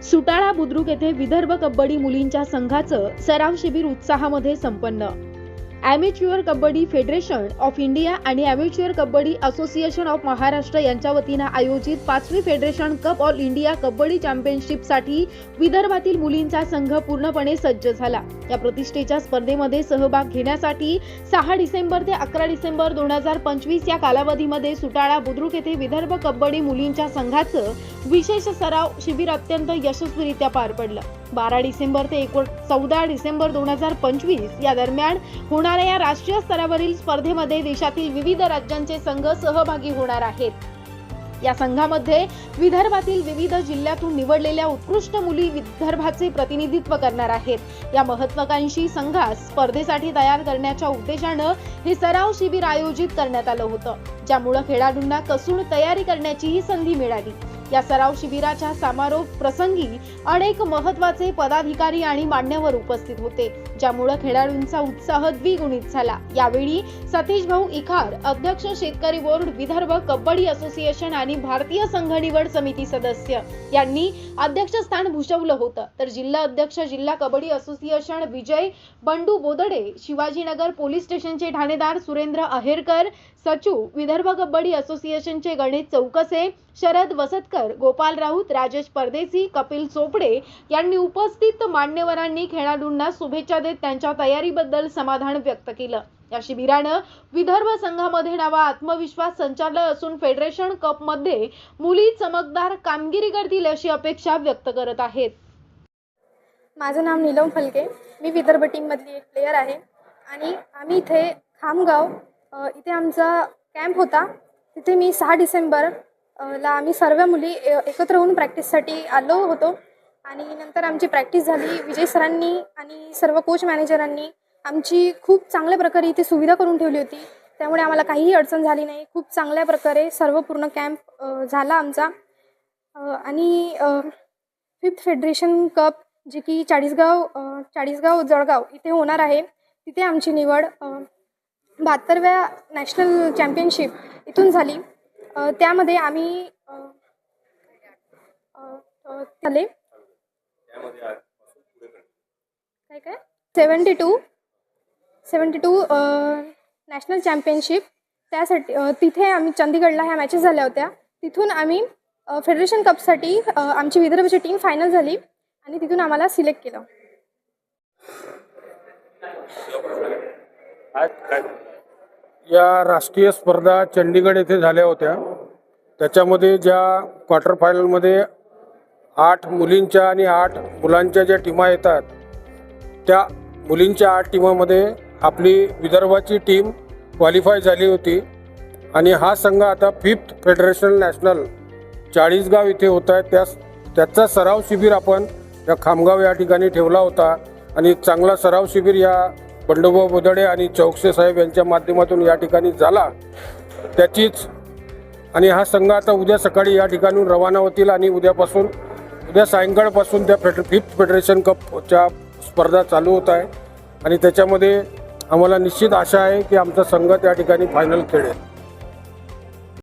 सुटाळा बुद्रुक येथे विदर्भ कबड्डी मुलींच्या संघाचं सराव शिबिर उत्साहामध्ये संपन्न। Amateur kabaddi federation of India आणि amateur kabaddi association of Maharashtra यांच्या वतीने आयोजित 5वी federation cup all India kabaddi चॅम्पियनशिपसाठी विदर्भातील मुलींचा संघ पूर्णपणे सज्ज झाला। या प्रतिष्ठेच्या स्पर्धेमध्ये सहभाग घेण्यासाठी 6 डिसेंबर ते 11 डिसेंबर 2025 या कालावधीमध्ये सुटाळा बुद्रुक येथे विदर्भ कबड्डी मुलींच्या संघाचं विशेष सराव शिबिर अत्यंत यशस्वीरित्या पार पडलं। 12 डिसेंबर ते 14 डिसेंबर 2025 या दरम्यान होणाऱ्या या राष्ट्रीय स्तरावरील स्पर्धेमध्ये देशातील विविध राज्यांचे संघ सहभागी होणार आहेत। या संघामध्ये विदर्भातील विविध जिल्ह्यातून निवडलेल्या उत्कृष्ट मुली विदर्भाचे प्रतिनिधित्व करणार आहेत। या महत्त्वाकांक्षी संघास स्पर्धेसाठी तयार करण्याच्या उद्देशाने हे सराव शिबिर आयोजित करण्यात आलं होतं, ज्यामुळे खेळाडूंना कसून तयारी करण्याची ही संधी मिळाली। या सराव शिबिराच्या समारोप प्रसंगी अनेक महत्त्वाचे पदाधिकारी आणि मान्यवर उपस्थित होते, ज्यामुळे खेळाडूंचा उत्साह द्विगुणित झाला। यावेळी सतीश भाऊ इखार, अध्यक्ष शेतकरी बोर्ड विदर्भ कबड्डी असोसिएशन आणि भारतीय संघ निवड समिती सदस्य यांनी अध्यक्षस्थान भूषवलं होतं, तर जिल्हा अध्यक्ष जिल्हा कबड्डी असोसिएशन विजय बंडू बोदडे, शिवाजीनगर पोलीस स्टेशनचे ठाणेदार सुरेंद्र अहेरकर, सचिव विदर्भ कबड्डी असोसिएशनचे गणेश चौकसे, शरद वसतकर, गोपाल राऊत, राजेश परदेसी, कपिल चोपडे यांनी उपस्थित मान्यवरांनी खेळाडूंना शुभेच्छा देत त्यांच्या तयारीबद्दल समाधान व्यक्त केलं। या शिबिरानं विदर्भ संघामध्ये नवा आत्मविश्वास संचारला असून फेडरेशन कप मध्ये मुली चमकदार कामगिरी करतील अशी अपेक्षा व्यक्त करत आहेत। माझं नाव नीलम फलके, मी विदर्भ टीम मधली एक प्लेयर आहे आणि आम्ही इथे खामगाव इथे आमचा कॅम्प होता। तिथे मी 6 डिसेंबर ला आम्ही सर्व मुली एकत्र होऊन प्रॅक्टिससाठी आलो होतो आणि नंतर आमची प्रॅक्टिस झाली। विजय सरांनी आणि सर्व कोच मॅनेजरांनी आमची खूप चांगल्या प्रकारे इथे सुविधा करून ठेवली होती, त्यामुळे आम्हाला काहीही अडचण झाली नाही। खूप चांगल्या प्रकारे सर्व पूर्ण कॅम्प झाला आमचा आणि 5th फेडरेशन कप जे की चाळीसगाव जळगाव इथे होणार आहे, तिथे आमची निवड 72व्या नॅशनल चॅम्पियनशिप इथून झाली। त्यामध्ये आम्ही झाले काय 72 नॅशनल चॅम्पियनशिप, त्यासाठी तिथे आम्ही चंदीगडला ह्या मॅचेस झाल्या होत्या। तिथून आम्ही फेडरेशन कपसाठी आमची विदर्भची टीम फायनल झाली आणि तिथून आम्हाला सिलेक्ट केलं। या राष्ट्रीय स्पर्धा चंदीगड येथे झाल्या होत्या। त्याच्यामध्ये ज्या क्वार्टर फायनलमध्ये 8 मुलींच्या आणि 8 मुलांच्या ज्या टीमा येतात, त्या मुलींच्या 8 टीमामध्ये आपली विदर्भाची टीम क्वालिफाय झाली होती आणि हा संघ आता 5th फेडरेशन नॅशनल चाळीसगाव इथे होत आहे। त्याचा सराव शिबिर आपण या खामगाव या ठिकाणी ठेवला होता आणि चांगला सराव शिबिर या बंडूभाऊ बोदडे आणि चौकसे साहेब यांच्या माध्यमातून या ठिकाणी झाला त्याचीच। आणि हा संघ आता उद्या सकाळी या ठिकाणून रवाना होतील आणि उद्या सायंकाळपासून त्या 5th फेडरेशन कपच्या स्पर्धा चालू होत आहे आणि त्याच्यामध्ये आम्हाला निश्चित आशा आहे की आमचा संघ त्या ठिकाणी फायनल खेळेल।